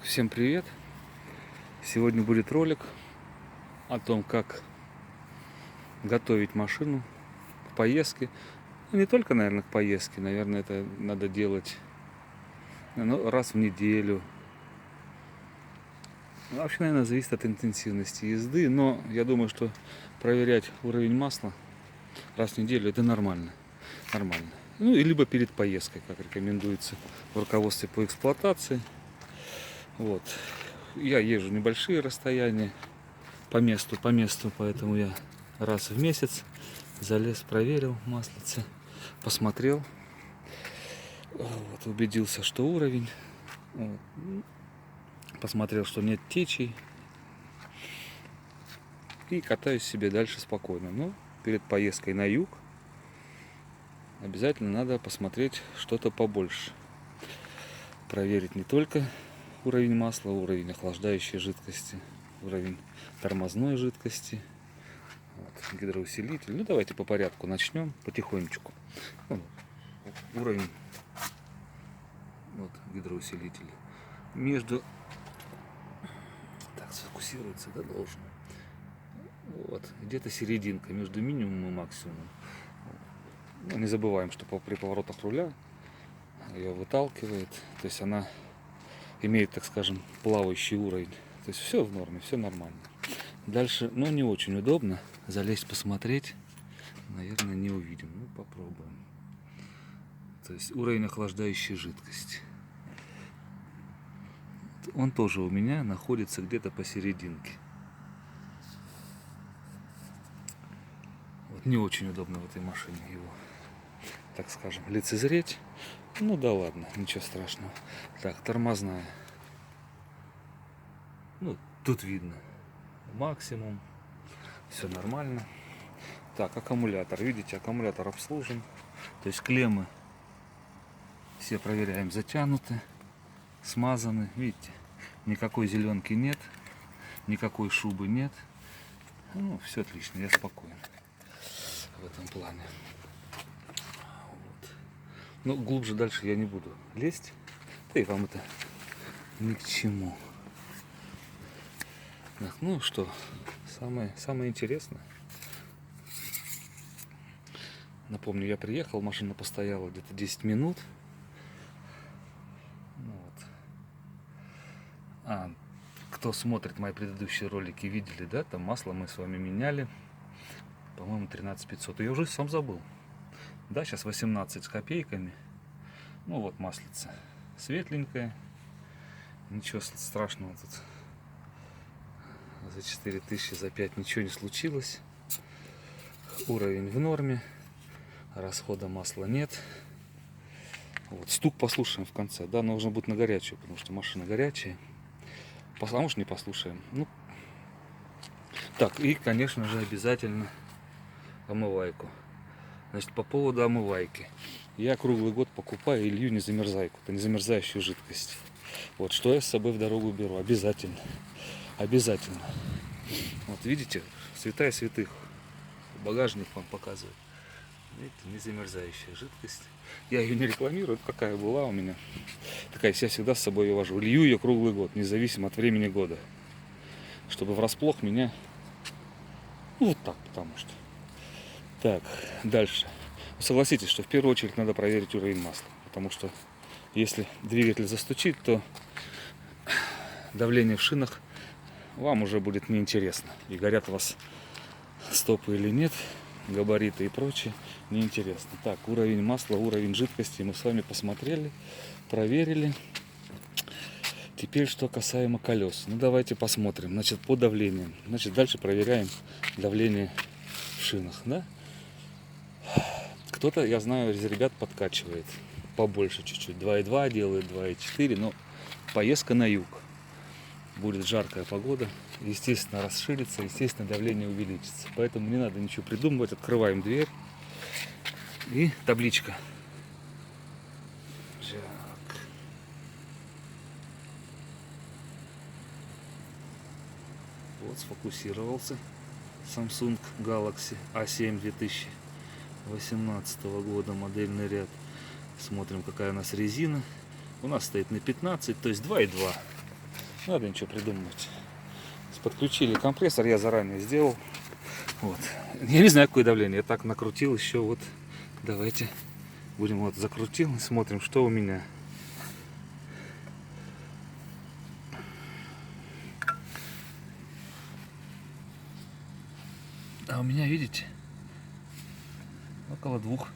Всем привет! Сегодня будет ролик о том, как готовить машину к поездке. Ну, не только, наверное, к поездке. Наверное, это надо делать раз в неделю. Вообще, наверное, зависит от интенсивности езды. Но я думаю, что проверять уровень масла раз в неделю — это нормально. Нормально. Ну, и либо перед поездкой, как рекомендуется в руководстве по эксплуатации. Вот. Я езжу небольшие расстояния по месту, поэтому я раз в месяц залез, проверил маслице, посмотрел, вот, убедился, что уровень, вот, посмотрел, что нет течей, и катаюсь себе дальше спокойно. Но перед поездкой на юг обязательно надо посмотреть что-то побольше, проверить не только уровень масла, уровень охлаждающей жидкости, уровень тормозной жидкости, вот, гидроусилитель. Ну, давайте по порядку начнем, потихонечку. Вот, уровень, вот, гидроусилитель. Между... Так, сфокусируется, да, должен. Вот, где-то серединка между минимумом и максимумом. Ну, не забываем, что при поворотах руля ее выталкивает. То есть она имеет, так скажем, плавающий уровень. То есть все в норме, все нормально. Дальше, ну, не очень удобно залезть посмотреть. Наверное, не увидим. Ну, попробуем. То есть уровень охлаждающей жидкости. Он тоже у меня находится где-то посерединке. Вот не очень удобно в этой машине его, так скажем, лицезреть. Ну да ладно, ничего страшного. Так, тормозная. Ну, тут видно максимум. Все нормально. Так, аккумулятор. Видите, аккумулятор обслужен. То есть клеммы все проверяем, затянуты, смазаны. Видите, никакой зеленки нет, никакой шубы нет. Ну, все отлично, я спокоен в этом плане. Вот. Но глубже дальше я не буду лезть. Да и вам это ни к чему. Так, ну что, самое интересное. Напомню, я приехал, машина постояла где-то 10 минут. Вот. Кто смотрит мои предыдущие ролики, видели, да, там масло мы с вами меняли, по-моему, 13500. Я уже сам забыл. Да, сейчас 18 с копейками. Ну вот маслица светленькая. Ничего страшного тут. За 4000, за 5 ничего не случилось. Уровень в норме. Расхода масла нет. Вот, стук послушаем в конце. Да, нужно будет на горячую, потому что машина горячая. А может, не послушаем. Ну, так, и, конечно же, обязательно омывайку. Значит, по поводу омывайки. Я круглый год покупаю илью незамерзайку. Это незамерзающую жидкость. Вот, что я с собой в дорогу беру. Обязательно. Обязательно. Вот, видите, святая святых. Багажник вам показывает. Видите, незамерзающая жидкость. Я ее не рекламирую, какая была у меня. Такая, я всегда с собой ее вожу. Лью ее круглый год, независимо от времени года. Чтобы врасплох меня... Ну, вот так, потому что... Так, дальше. Согласитесь, что в первую очередь надо проверить уровень масла. Потому что если двигатель застучит, то давление в шинах вам уже будет неинтересно. И горят у вас стопы или нет, габариты и прочее, неинтересно. Так, уровень масла, уровень жидкости мы с вами посмотрели, проверили. Теперь, что касаемо колес. Ну, давайте посмотрим. Значит, по давлению. Значит, дальше проверяем давление в шинах, да? Кто-то, я знаю, из ребят подкачивает побольше чуть-чуть. 2,2 делает, 2,4. Но поездка на юг. Будет жаркая погода. Естественно, расширится, естественно, давление увеличится. Поэтому не надо ничего придумывать. Открываем дверь. И табличка. Так. Вот, сфокусировался. Samsung Galaxy A7 2018 года, модельный ряд. Смотрим, какая у нас резина. У нас стоит на 15, то есть 2,2. Надо ничего придумывать. Подключили компрессор, я заранее сделал. Вот. Я не знаю, какое давление. Я так накрутил еще. Вот. Давайте будем вот закрутил и смотрим, что у меня. А у меня, видите, около 2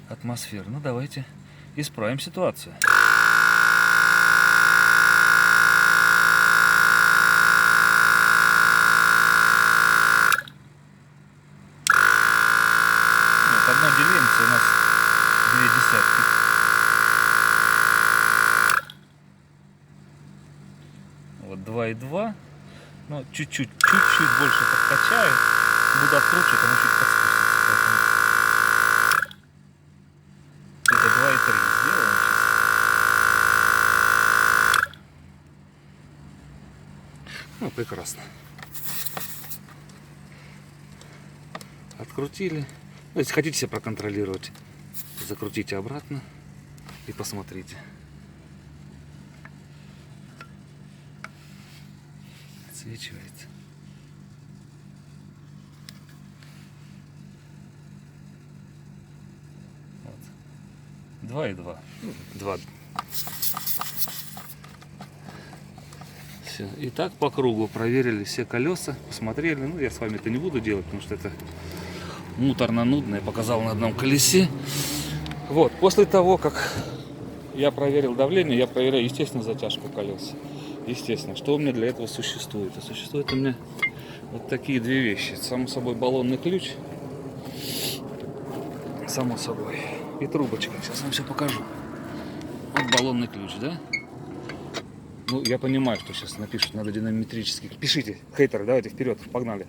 атмосфер. Ну, давайте исправим ситуацию. Нет, одно делимся, у нас 0,2. Вот 2,2. Ну, чуть-чуть больше подкачаю. Буду откручивать, оно чуть подспустится. Это 2,3 сделаем сейчас. Ну, прекрасно. Открутили. Ну, если хотите себя проконтролировать, закрутите обратно и посмотрите. Отсвечивается. Вот. 2,2. 2. Все. И так по кругу проверили все колеса, посмотрели. Ну, я с вами это не буду делать, потому что это муторно-нудно. Я показал на одном колесе. Вот. После того, как я проверил давление, я проверяю, естественно, затяжку колес. Естественно, что у меня для этого существует? А существует у меня вот такие две вещи. Само собой баллонный ключ. Само собой. И трубочка. Сейчас вам все покажу. Вот баллонный ключ, да? Ну, я понимаю, что сейчас напишут, надо динамометрический. Пишите, хейтеры, давайте вперед, погнали.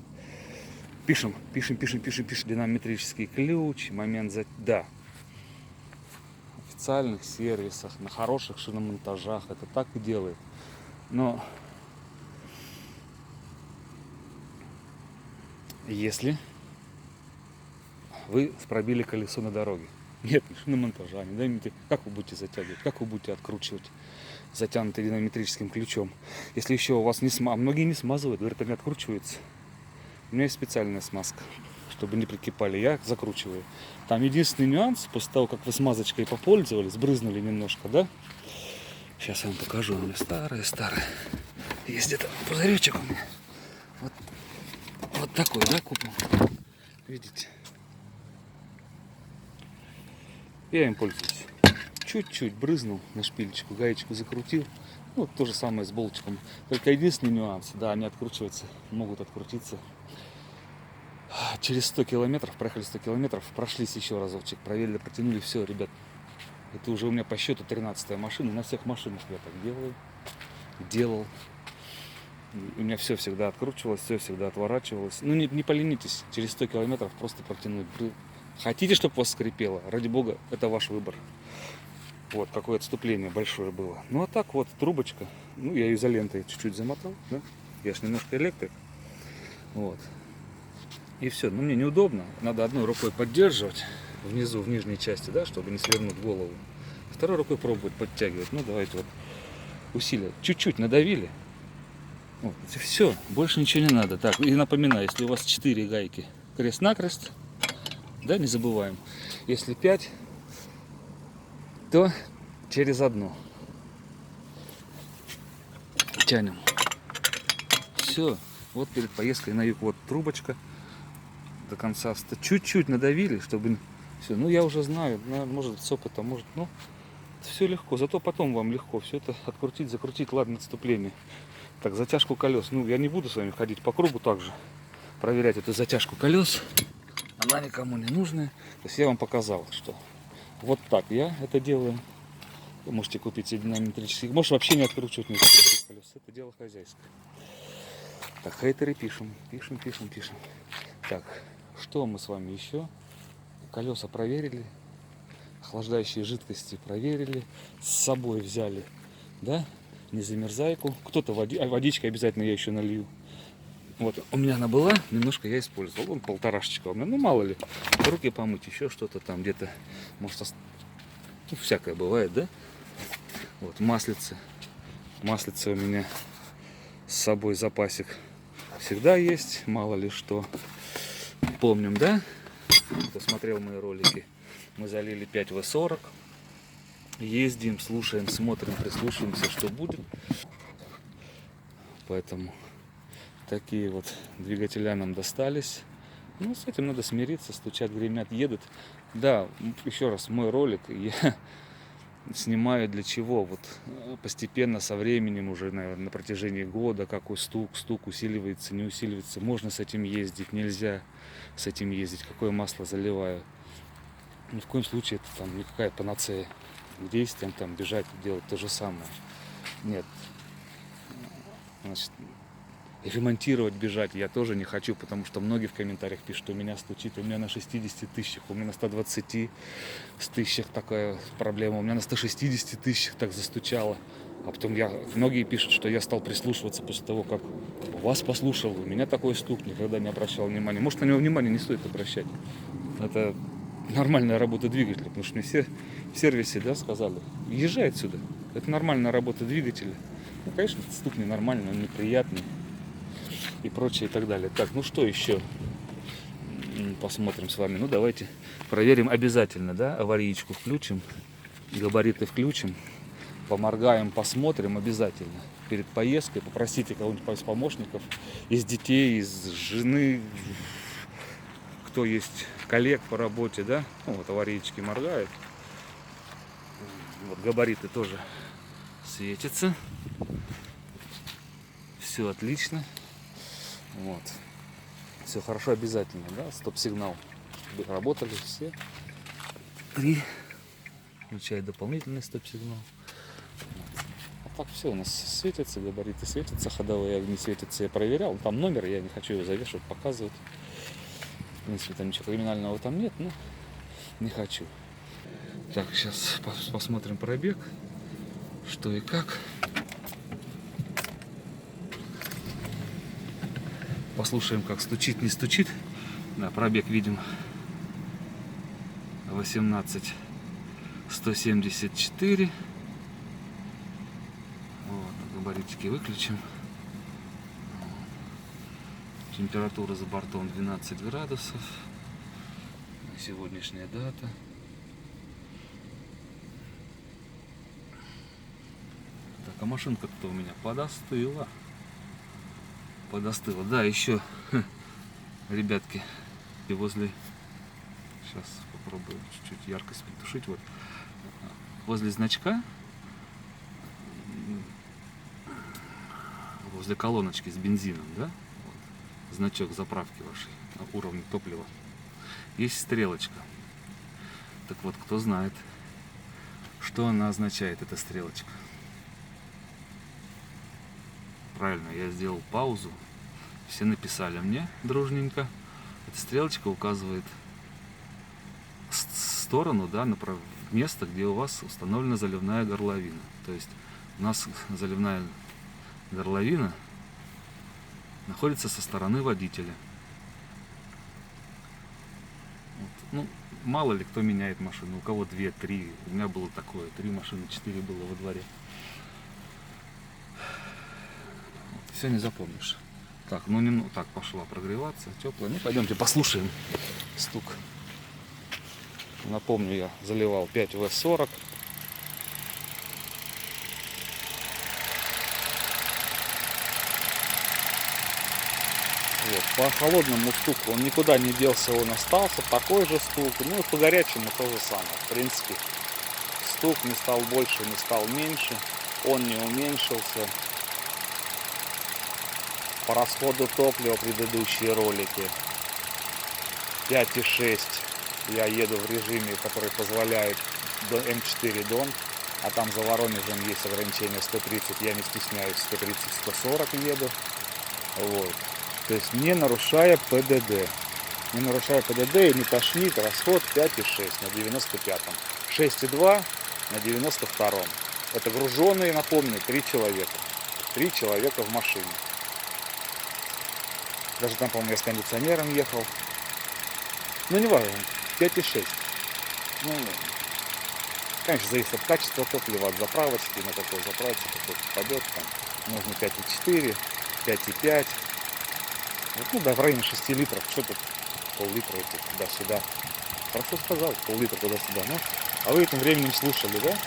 Пишем. Динамометрический ключ, момент да. В официальных сервисах, на хороших шиномонтажах это так и делает. Но если вы пробили колесо на дороге, нет ни шиномонтажа, как вы будете затягивать, как вы будете откручивать затянутый динамометрическим ключом? Если еще у вас не смазывают, многие не смазывают, говорят, они откручиваются. У меня есть специальная смазка, чтобы не прикипали, я закручиваю. Там единственный нюанс, после того, как вы смазочкой попользовались, брызнули немножко, да? Сейчас я вам покажу, у меня старая. Есть где-то пузыречек у меня. Вот такой, да, купил? Видите? Я им пользуюсь. Чуть-чуть брызнул на шпильчику, гаечку закрутил. Ну, то же самое с болтиком. Только единственный нюанс, да, они откручиваются, могут открутиться. Через 100 километров, проехали 100 километров, прошлись еще разочек, проверили, протянули, все, ребят. Это уже у меня по счету 13-я машина, на всех машинах я так делал. У меня все всегда откручивалось, все всегда отворачивалось. Ну, не поленитесь, через 100 километров просто протянуть. Хотите, чтобы у вас скрипело? Ради бога, это ваш выбор. Вот, какое отступление большое было. Ну, а так вот, трубочка. Ну, я изолентой чуть-чуть замотал, да? Я же немножко электрик. Вот. И все. Ну, мне неудобно. Надо одной рукой поддерживать внизу, в нижней части, да, чтобы не свернуть голову. Второй рукой пробовать подтягивать. Ну, давайте вот усилия. Чуть-чуть надавили. Вот. Все. Больше ничего не надо. Так, и напоминаю, если у вас 4 гайки крест-накрест, да, не забываем. Если 5, то через одну тянем. Все. Вот перед поездкой на юг вот трубочка до конца. Чуть-чуть надавили, чтобы все. Ну, я уже знаю, может с опытом, может, ну, все легко. Зато потом вам легко все это открутить, закрутить. Ладно, отступление. Так, затяжку колес. Ну, я не буду с вами ходить по кругу также, проверять эту затяжку колес. Она никому не нужная. То есть я вам показал, что вот так я это делаю. Вы можете купить себе динамометрический. Можешь вообще не откручивать никаких колес. Это дело хозяйское. Так, хейтеры пишем. Так, что мы с вами еще? Колеса проверили. Охлаждающие жидкости проверили. С собой взяли, да? Не замерзайку. Кто-то водичкой обязательно я еще налью. Вот, у меня она была, немножко я использовал. Вон полторашечка у меня, ну мало ли. Руки помыть, еще что-то там где-то. Может, ну, всякое бывает, да? Вот, маслице Маслица у меня с собой запасик всегда есть, мало ли что. Помним, да? Кто смотрел мои ролики, мы залили 5В40. Ездим, слушаем, смотрим, прислушиваемся, что будет. Поэтому такие вот двигателя нам достались. Ну, с этим надо смириться, стучат, гремят, едут. Да, еще раз, мой ролик я снимаю для чего? Вот постепенно, со временем, уже, наверное, на протяжении года, какой стук усиливается, не усиливается. Можно с этим ездить, нельзя с этим ездить, какое масло заливаю. Ни в коем случае это там никакая панацея к действиям, там бежать, делать то же самое. Нет. Значит, ремонтировать, бежать я тоже не хочу, потому что многие в комментариях пишут, что у меня стучит, у меня на 60 тысячах, у меня на 120 тысячах такая проблема, у меня на 160 тысячах так застучало. А потом многие пишут, что я стал прислушиваться после того, как вас послушал, у меня такой стук, никогда не обращал внимания. Может, на него внимания не стоит обращать. Это нормальная работа двигателя, потому что мне все в сервисе, да, сказали, езжай отсюда, это нормальная работа двигателя. Ну, конечно, стук ненормальный, он неприятный и прочее и так далее. Так, ну что еще посмотрим с вами? Ну, давайте проверим обязательно, да, аварийку включим, габариты включим, поморгаем, посмотрим обязательно перед поездкой. Попросите кого-нибудь из помощников, из детей, из жены, кто есть, коллег по работе, да, ну, вот аварийки моргают. Вот габариты тоже светятся. Все отлично. Вот. Все хорошо, обязательно, да, стоп-сигнал. Работали все. 3. Включаю дополнительный стоп-сигнал. Вот. А так все у нас светятся, габариты светятся, ходовые огни светятся. Я проверял. Там номер, я не хочу его завешивать, показывать. В принципе, там ничего криминального там нет, но не хочу. Так, сейчас посмотрим пробег. Что и как. Послушаем, как стучит, не стучит. Да, пробег видим 18 174. Вот, габаритики выключим. Температура за бортом 12 градусов. Сегодняшняя дата. Так, а машинка-то у меня подостыла. Подостыла. Да, еще, ребятки, и возле... Сейчас попробую чуть-чуть яркость притушить. Вот. Возле значка, возле колоночки с бензином, да? Вот, значок заправки вашей на уровне топлива. Есть стрелочка. Так вот, кто знает, что она означает, эта стрелочка? Правильно, я сделал паузу. Все написали мне дружненько. Эта стрелочка указывает сторону, да, место, где у вас установлена заливная горловина. То есть у нас заливная горловина находится со стороны водителя. Вот. Ну, мало ли кто меняет машину. У кого 2-3. У меня было такое. 3 машины, 4 было во дворе. Все не запомнишь. Так, ну не так пошла прогреваться, теплая. Ну пойдемте послушаем стук. Напомню, я заливал 5В40. Вот, по холодному стуку он никуда не делся, он остался, такой же стук. Ну и по горячему то же самое. В принципе, стук не стал больше, не стал меньше, он не уменьшился. По расходу топлива предыдущие ролики 5,6 я еду в режиме, который позволяет до М4 Дон, а там за Воронежем есть ограничение 130, я не стесняюсь, 130-140 еду. Вот. То есть не нарушая ПДД. Не нарушая ПДД и не тошнит, расход 5,6 на 95-м. 6,2 на 92-м. Это груженные, напомню, 3 человека. 3 человека в машине. Даже там, по-моему, я с кондиционером ехал. Ну, не важно. 5,6. Ну, Конечно, зависит от качества топлива, от заправочки, на какой заправке какой попадет. Там можно 5,4, 5,5. Вот, ну да, в районе 6 литров. Что тут пол-литра туда-сюда. Хорошо сказал, пол-литра туда-сюда. Ну, а вы этим временем слушали, да?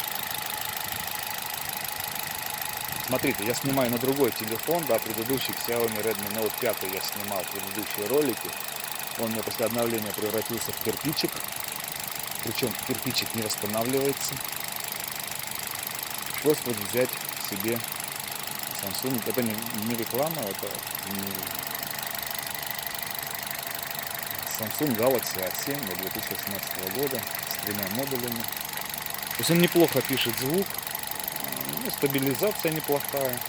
Смотрите, я снимаю на другой телефон, да, предыдущий Xiaomi Redmi Note 5 я снимал предыдущие ролики. Он мне после обновления превратился в кирпичик. Причем кирпичик не восстанавливается. Пришлось вот взять себе Samsung. Это не реклама, это Samsung Galaxy A7 2018 года с 3 модулями. То есть он неплохо пишет звук. Ну, стабилизация неплохая.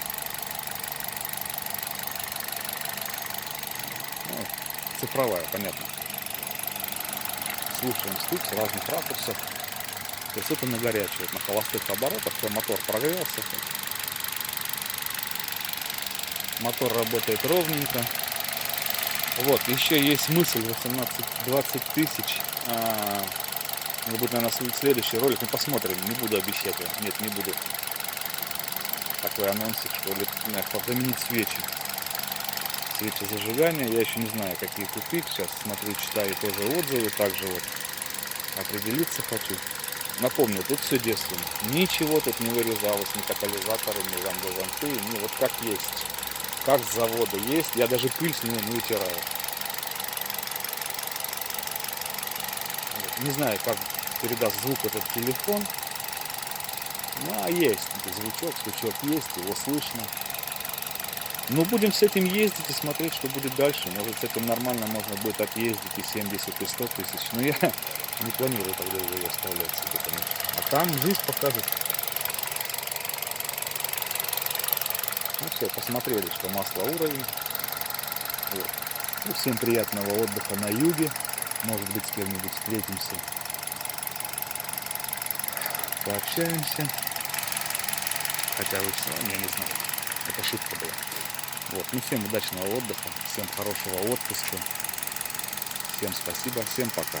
Ну, цифровая, понятно. Слушаем стук с разных ракурсов. То есть это на горячую, на холостых оборотах, то мотор прогрелся. Мотор работает ровненько. Вот, еще есть мысль 18-20 тысяч. Это будет, наверное, следующий ролик. Мы посмотрим, не буду обещать. Нет, не буду. Такой анонсик, что ли, заменить свечи. Свечи зажигания. Я еще не знаю, какие купить. Сейчас смотрю, читаю тоже отзывы. Также вот определиться хочу. Напомню, тут все девственно. Ничего тут не вырезалось, ни катализаторы, ни замки, ни вот как есть. Как с завода есть. Я даже пыль с него не вытираю. Не знаю, как передаст звук этот телефон. Ну, а есть звучок есть, его слышно. Но будем с этим ездить и смотреть, что будет дальше. Может, с этим нормально можно будет отъездить и 70, и 100 тысяч. Но я не планирую тогда его оставлять себе, конечно. А там жизнь покажет. Ну все, посмотрели, что масло уровень. Вот. Ну, всем приятного отдыха на юге. Может быть, с кем-нибудь встретимся. Пообщаемся. Хотя вы все равно, я не знаю. Это шутка была. Вот. Ну, всем удачного отдыха, всем хорошего отпуска. Всем спасибо, всем пока.